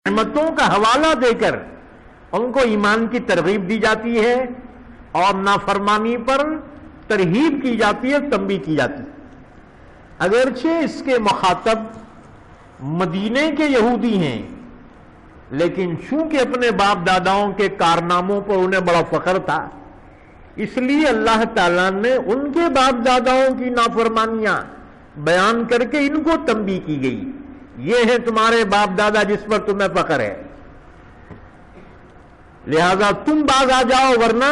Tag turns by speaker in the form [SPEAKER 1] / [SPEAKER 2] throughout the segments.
[SPEAKER 1] نعمتوں کا حوالہ دے کر ان کو ایمان کی ترغیب دی جاتی ہے اور نافرمانی پر ترہیب کی جاتی ہے، تنبیہ کی جاتی ہے۔ اگرچہ اس کے مخاطب مدینے کے یہودی ہیں، لیکن چونکہ اپنے باپ داداؤں کے کارناموں پر انہیں بڑا فخر تھا، اس لیے اللہ تعالیٰ نے ان کے باپ داداؤں کی نافرمانیاں بیان کر کے ان کو تنبیہ کی گئی، یہ ہے تمہارے باپ دادا جس پر تمہیں فخر ہے، لہذا تم باز آ جاؤ، ورنہ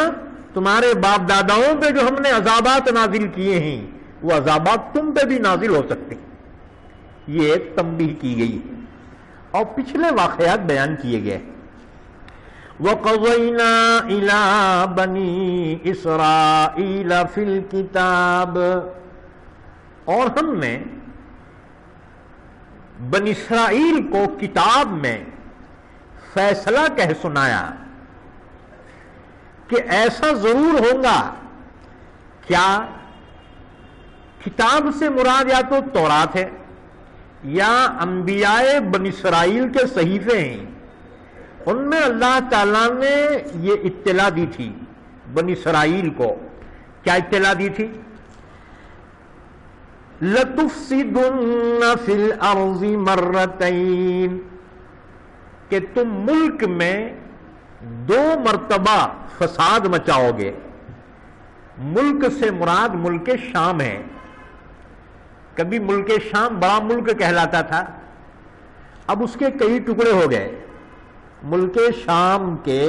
[SPEAKER 1] تمہارے باپ داداؤں پہ جو ہم نے عذابات نازل کیے ہیں وہ عذابات تم پہ بھی نازل ہو سکتے ہیں، یہ تنبیہ کی گئی ہے۔ اور پچھلے واقعات بیان کیے گئے۔ وَقَضَيْنَا إِلَىٰ بَنِي إِسْرَائِيلَ فِي الْكِتَابِ، اور ہم نے بنی اسرائیل کو کتاب میں فیصلہ کہہ سنایا کہ ایسا ضرور ہوگا۔ کیا؟ کتاب سے مراد یا تو تورات ہے یا انبیاء بنی اسرائیل کے صحیفے ہیں، ان میں اللہ تعالیٰ نے یہ اطلاع دی تھی بنی اسرائیل کو۔ کیا اطلاع دی تھی؟ لَتُفْسِدُنَّ فِي الْأَرْضِ مَرَّتَيْنِ، کہ تم ملک میں 2 مرتبہ فساد مچاؤ گے۔ ملک سے مراد ملک شام ہے۔ کبھی ملک شام بڑا ملک کہلاتا تھا، اب اس کے کئی ٹکڑے ہو گئے، ملک شام کے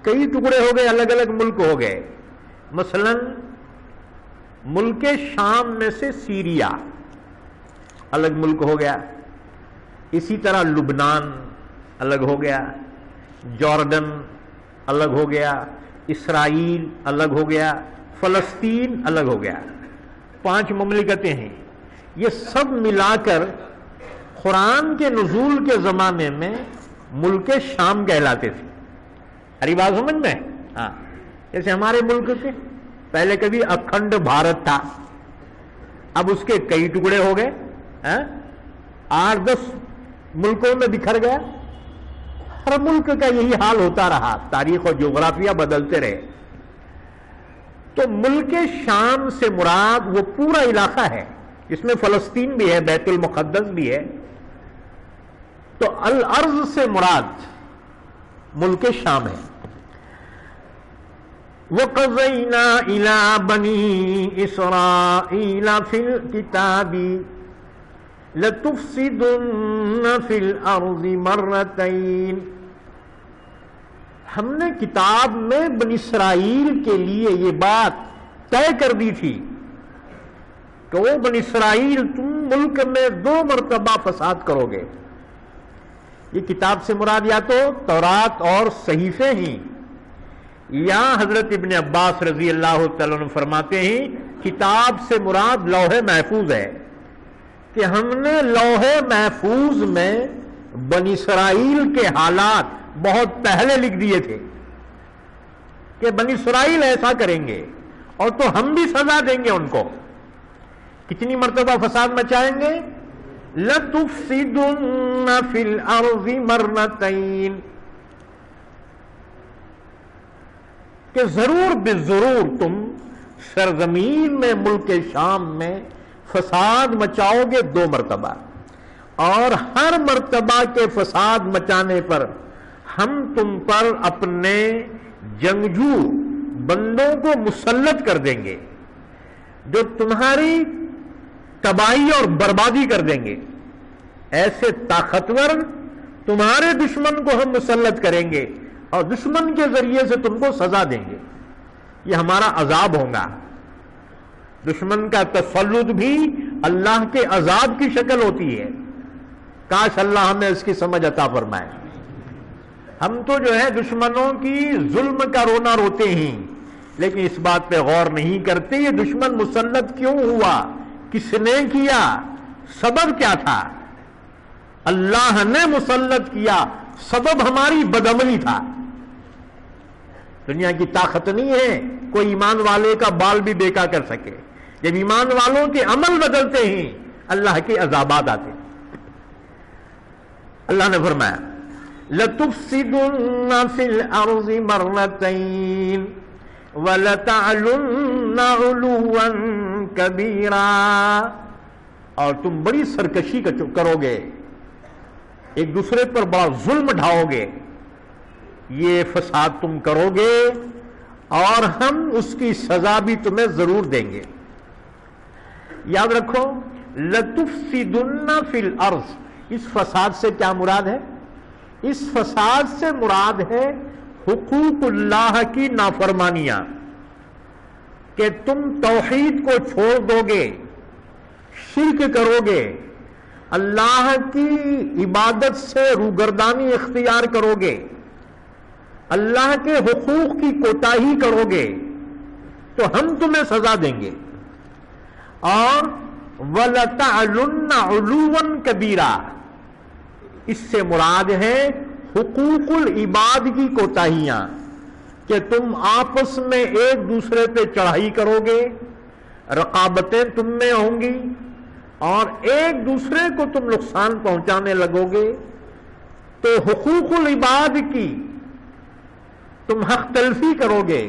[SPEAKER 1] کئی ٹکڑے ہو گئے، الگ الگ ملک ہو گئے۔ مثلا ملک شام میں سے سیریا الگ ملک ہو گیا، اسی طرح لبنان الگ ہو گیا، جارڈن الگ ہو گیا، اسرائیل الگ ہو گیا، فلسطین الگ ہو گیا۔ 5 مملکتیں ہیں۔ یہ سب ملا کر قرآن کے نزول کے زمانے میں ملک شام کہلاتے تھے۔ ہری بات سمجھ میں؟ ہاں، جیسے ہمارے ملک کے پہلے کبھی اکھنڈ بھارت تھا، اب اس کے کئی ٹکڑے ہو گئے، 8-10 ملکوں میں بکھر گیا۔ ہر ملک کا یہی حال ہوتا رہا، تاریخ اور جغرافیہ بدلتے رہے۔ تو ملک شام سے مراد وہ پورا علاقہ ہے، اس میں فلسطین بھی ہے، بیت المقدس بھی ہے۔ تو الارض سے مراد ملک شام ہے۔ وَقَضَيْنَا إِلَىٰ بَنِي إِسْرَائِيلَ فِي الْكِتَابِ لَتُفْسِدُنَّ فِي الْأَرْضِ مَرَّتَيْنِ، ہم نے کتاب میں بنی اسرائیل کے لیے یہ بات طے کر دی تھی کہ وہ بنی اسرائیل تم ملک میں 2 مرتبہ فساد کرو گے۔ یہ کتاب سے مراد یا تو تورات اور صحیفے ہیں، یا حضرت ابن عباس رضی اللہ تعالیٰ عنہ فرماتے ہیں کتاب سے مراد لوح محفوظ ہے، کہ ہم نے لوح محفوظ میں بنی اسرائیل کے حالات بہت پہلے لکھ دیے تھے کہ بنی اسرائیل ایسا کریں گے اور تو ہم بھی سزا دیں گے ان کو۔ کتنی مرتبہ فساد مچائیں گے؟ لَتُفْسِدُنَّ فِي الْأَرْضِ مَرَّتَيْنِ، کہ ضرور بضرور تم سرزمین میں ملک شام میں فساد مچاؤ گے 2 مرتبہ، اور ہر مرتبہ کے فساد مچانے پر ہم تم پر اپنے جنگجو بندوں کو مسلط کر دیں گے جو تمہاری تباہی اور بربادی کر دیں گے۔ ایسے طاقتور تمہارے دشمن کو ہم مسلط کریں گے اور دشمن کے ذریعے سے تم کو سزا دیں گے۔ یہ ہمارا عذاب ہوگا۔ دشمن کا تسلط بھی اللہ کے عذاب کی شکل ہوتی ہے۔ کاش اللہ ہمیں اس کی سمجھ عطا فرمائے۔ ہم تو جو ہے دشمنوں کی ظلم کا رونا روتے ہیں، لیکن اس بات پہ غور نہیں کرتے یہ دشمن مسلط کیوں ہوا، کس نے کیا، سبب کیا تھا۔ اللہ نے مسلط کیا، سبب ہماری بدعملی تھا۔ دنیا کی طاقت نہیں ہے کوئی ایمان والے کا بال بھی بیکا کر سکے۔ جب ایمان والوں کے عمل بدلتے ہیں اللہ کے عذابات آتے ہیں۔ اللہ نے فرمایا لَتُفْسِدُنَّ فِي الْأَرْضِ مَرَّتَيْنِ وَلَتَعْلُنَّ عُلُوًّا كَبِيرًا، اور تم بڑی سرکشی کرو گے، ایک دوسرے پر بڑا ظلم ڈھاؤ گے، یہ فساد تم کرو گے اور ہم اس کی سزا بھی تمہیں ضرور دیں گے۔ یاد رکھو، لَتُفْسِدُنَّ فِي الْأَرْضِ، اس فساد سے کیا مراد ہے؟ اس فساد سے مراد ہے حقوق اللہ کی نافرمانیاں، کہ تم توحید کو چھوڑ دو گے، شرک کرو گے، اللہ کی عبادت سے روگردانی اختیار کرو گے، اللہ کے حقوق کی کوتاہی کرو گے، تو ہم تمہیں سزا دیں گے۔ اور وَلَتَعْلُنَّ عُلُوًّا كَبِيرًا، اس سے مراد ہے حقوق العباد کی کوتاہیاں، کہ تم آپس میں ایک دوسرے پہ چڑھائی کرو گے، رقابتیں تم میں ہوں گی، اور ایک دوسرے کو تم نقصان پہنچانے لگو گے، تو حقوق العباد کی تم حق تلفی کرو گے،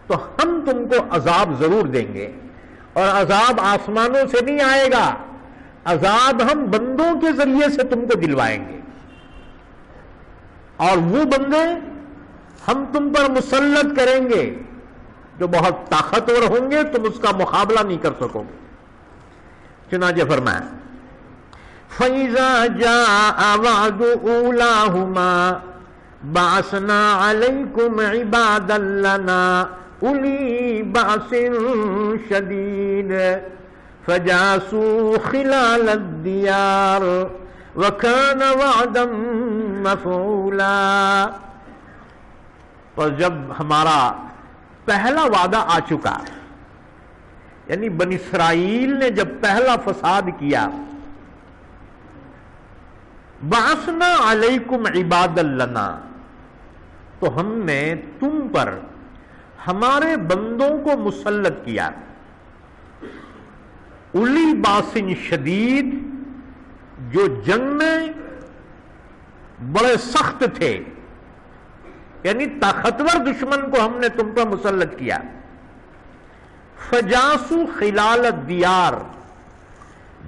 [SPEAKER 1] تو ہم تم کو عذاب ضرور دیں گے، اور عذاب آسمانوں سے نہیں آئے گا، عذاب ہم بندوں کے ذریعے سے تم کو دلوائیں گے، اور وہ بندے ہم تم پر مسلط کریں گے جو بہت طاقتور ہوں گے، تم اس کا مقابلہ نہیں کر سکو گے۔ چنانچہ فرمایا فَإِذَا جَاءَ وَعْدُ أُولَاهُمَا بَعَثْنَا عَلَيْكُمْ عِبَادًا لَّنَا أُولِي بَأْسٍ شَدِيدٍ فَجَاسُوا خِلَالَ الدِّيَارِ وَكَانَ وَعْدًا مَّفْعُولًا، اور جب ہمارا پہلا وعدہ آ چکا، یعنی بنی اسرائیل نے جب پہلا فساد کیا، بعثنا علیکم عبادا لنا، تو ہم نے تم پر ہمارے بندوں کو مسلط کیا، اولی باسن شدید، جو جنگ میں بڑے سخت تھے، یعنی طاقتور دشمن کو ہم نے تم پر مسلط کیا۔ فجاسو خلال الدیار،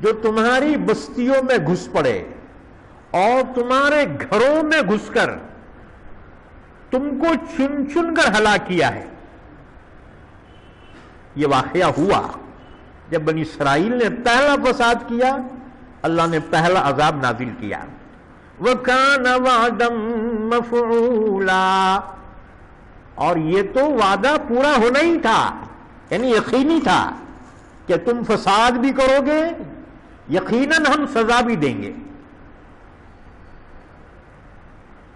[SPEAKER 1] جو تمہاری بستیوں میں گھس پڑے اور تمہارے گھروں میں گھس کر تم کو چن چن کر ہلاک کیا ہے۔ یہ واقعہ ہوا جب بنی اسرائیل نے پہلا فساد کیا، اللہ نے پہلا عذاب نازل کیا۔ وَكَانَ وَعْدًا مَّفْعُولًا، اور یہ تو وعدہ پورا ہونا ہی تھا، یعنی یقینی تھا کہ تم فساد بھی کرو گے، یقیناً ہم سزا بھی دیں گے۔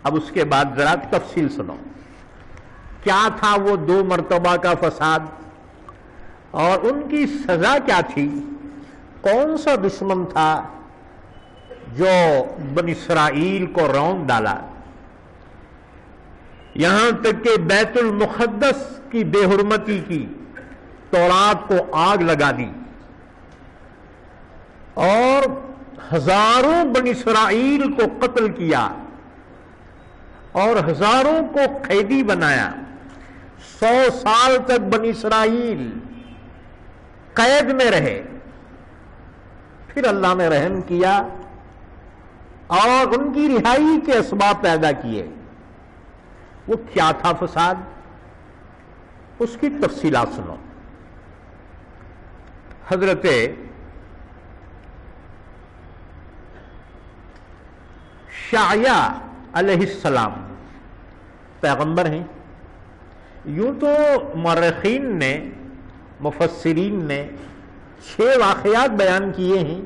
[SPEAKER 1] اب اس کے بعد ذرا تفصیل سنو، کیا تھا وہ 2 مرتبہ کا فساد، اور ان کی سزا کیا تھی؟ کون سا دشمن تھا جو بنی اسرائیل کو رون ڈالا، یہاں تک کہ بیت المقدس کی بے حرمتی کی، تورات کو آگ لگا دی، اور ہزاروں بنی اسرائیل کو قتل کیا، اور ہزاروں کو قیدی بنایا۔ 100 سال تک بنی اسرائیل قید میں رہے، پھر اللہ نے رحم کیا اور ان کی رہائی کے اسباب پیدا کیے۔ وہ کیا تھا فساد، اس کی تفصیلات سنو۔ حضرت شعیہ علیہ السلام پیغمبر ہیں۔ یوں تو مورخین نے، مفسرین نے 6 واقعات بیان کیے ہیں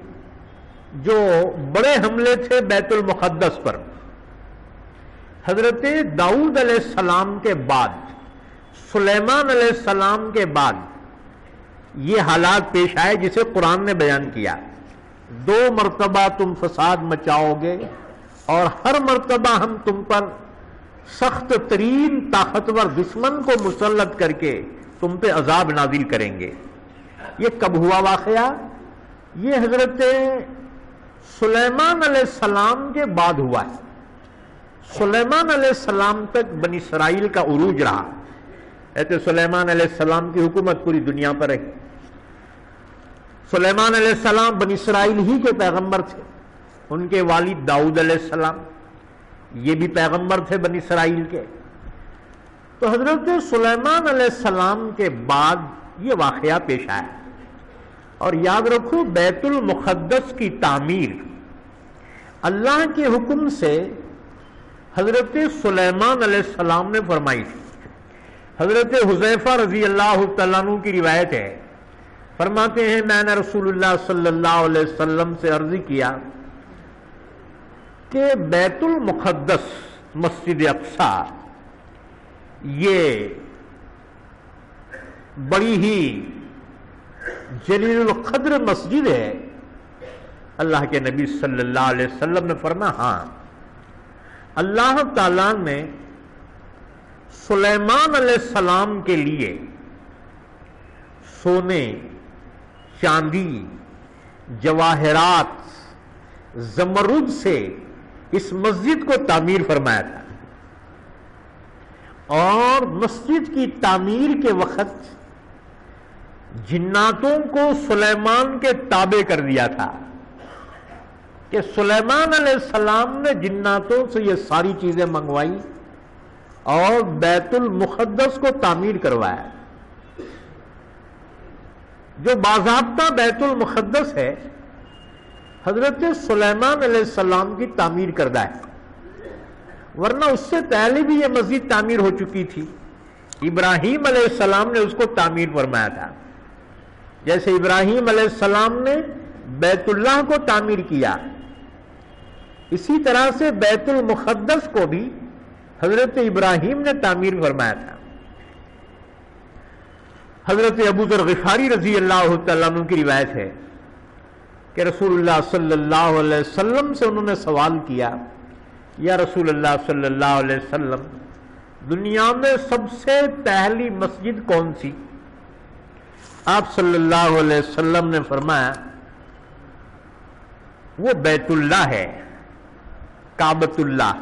[SPEAKER 1] جو بڑے حملے تھے بیت المقدس پر۔ حضرت داؤد علیہ السلام کے بعد، سلیمان علیہ السلام کے بعد یہ حالات پیش آئے جسے قرآن نے بیان کیا۔ 2 مرتبہ تم فساد مچاؤ گے، اور ہر مرتبہ ہم تم پر سخت ترین طاقتور دشمن کو مسلط کر کے تم پہ عذاب نازل کریں گے۔ یہ کب ہوا واقعہ؟ یہ حضرت سلیمان علیہ السلام کے بعد ہوا ہے۔ سلیمان علیہ السلام تک بنی اسرائیل کا عروج رہا. ایسے سلیمان علیہ السلام کی حکومت پوری دنیا پر رہی. سلیمان علیہ السلام بنی اسرائیل ہی کے پیغمبر تھے. ان کے والد داؤد علیہ السلام یہ بھی پیغمبر تھے بنی اسرائیل کے. تو حضرت سلیمان علیہ السلام کے بعد یہ واقعہ پیش آیا. اور یاد رکھو بیت المقدس کی تعمیر اللہ کے حکم سے حضرت سلیمان علیہ السلام نے فرمائی تھی. حضرت حذیفہ رضی اللہ تعالیٰ عنہ کی روایت ہے، فرماتے ہیں میں نے رسول اللہ صلی اللہ علیہ وسلم سے عرض کیا کہ بیت المقدس مسجد اقصیٰ یہ بڑی ہی جلیل القدر مسجد ہے. اللہ کے نبی صلی اللہ علیہ وسلم نے فرمایا ہاں، اللہ تعالیٰ نے سلیمان علیہ السلام کے لیے سونے، چاندی، جواہرات، زمرد سے اس مسجد کو تعمیر فرمایا تھا. اور مسجد کی تعمیر کے وقت جناتوں کو سلیمان کے تابع کر دیا تھا کہ سلیمان علیہ السلام نے جناتوں سے یہ ساری چیزیں منگوائی اور بیت المقدس کو تعمیر کروایا. جو باضابطہ بیت المقدس ہے حضرت سلیمان علیہ السلام کی تعمیر کردہ ہے، ورنہ اس سے پہلے بھی یہ مسجد تعمیر ہو چکی تھی. ابراہیم علیہ السلام نے اس کو تعمیر فرمایا تھا. جیسے ابراہیم علیہ السلام نے بیت اللہ کو تعمیر کیا، اسی طرح سے بیت المقدس کو بھی حضرت ابراہیم نے تعمیر فرمایا تھا. حضرت ابو ذر غفاری رضی اللہ تعالیٰ عنہ کی روایت ہے کہ رسول اللہ صلی اللہ علیہ وسلم سے انہوں نے سوال کیا، یا رسول اللہ صلی اللہ علیہ وسلم دنیا میں سب سے پہلی مسجد کون سی؟ آپ صلی اللہ علیہ وسلم نے فرمایا وہ بیت اللہ ہے، کعبۃ اللہ.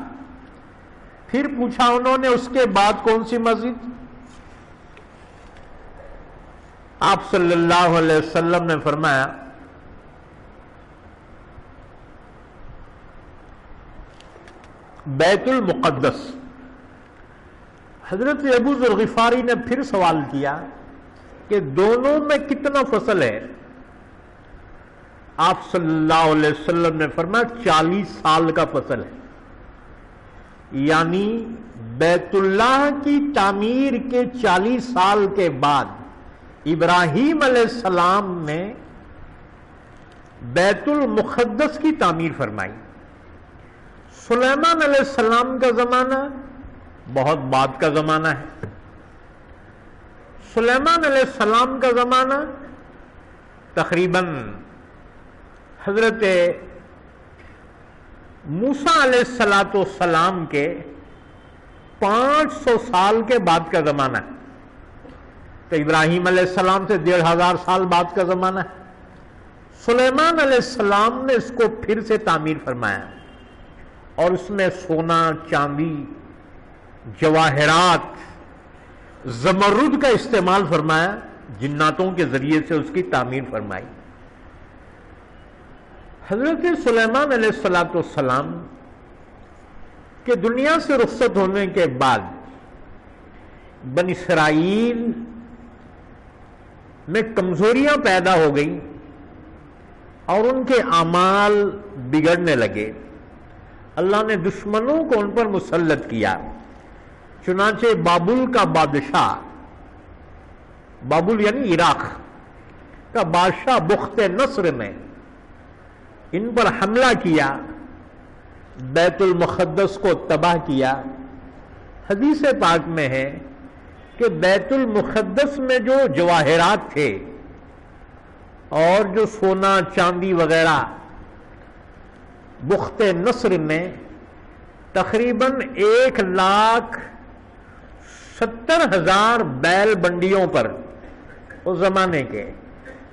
[SPEAKER 1] پھر پوچھا انہوں نے اس کے بعد کون سی مسجد؟ آپ صلی اللہ علیہ وسلم نے فرمایا بیت المقدس. حضرت ابو ذر غفاری نے پھر سوال کیا کہ دونوں میں کتنا فصل ہے؟ آپ صلی اللہ علیہ وسلم نے فرمایا 40 سال کا فصل ہے. یعنی بیت اللہ کی تعمیر کے 40 سال کے بعد ابراہیم علیہ السلام نے بیت المقدس کی تعمیر فرمائی. سلیمان علیہ السلام کا زمانہ بہت بعد کا زمانہ ہے. سلیمان علیہ السلام کا زمانہ تقریباً حضرت موسیٰ علیہ السلام کے 500 سال کے بعد کا زمانہ ہے. تو ابراہیم علیہ السلام سے 1500 سال بعد کا زمانہ ہے. سلیمان علیہ السلام نے اس کو پھر سے تعمیر فرمایا اور اس میں سونا، چاندی، جواہرات، زمرد کا استعمال فرمایا، جناتوں کے ذریعے سے اس کی تعمیر فرمائی. حضرت سلیمان علیہ السلام کے دنیا سے رخصت ہونے کے بعد بنی اسرائیل میں کمزوریاں پیدا ہو گئیں اور ان کے اعمال بگڑنے لگے. اللہ نے دشمنوں کو ان پر مسلط کیا. چنانچہ بابل کا بادشاہ، بابل یعنی عراق کا بادشاہ بخت نصر نے ان پر حملہ کیا، بیت المقدس کو تباہ کیا. حدیث پاک میں ہے کہ بیت المقدس میں جو جواہرات تھے اور جو سونا چاندی وغیرہ بخت نصر نے تقریباً 1,70,000 بیل بنڈیوں پر اس زمانے کے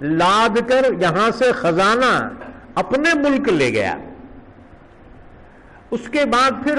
[SPEAKER 1] لاد کر یہاں سے خزانہ اپنے ملک لے گیا. اس کے بعد پھر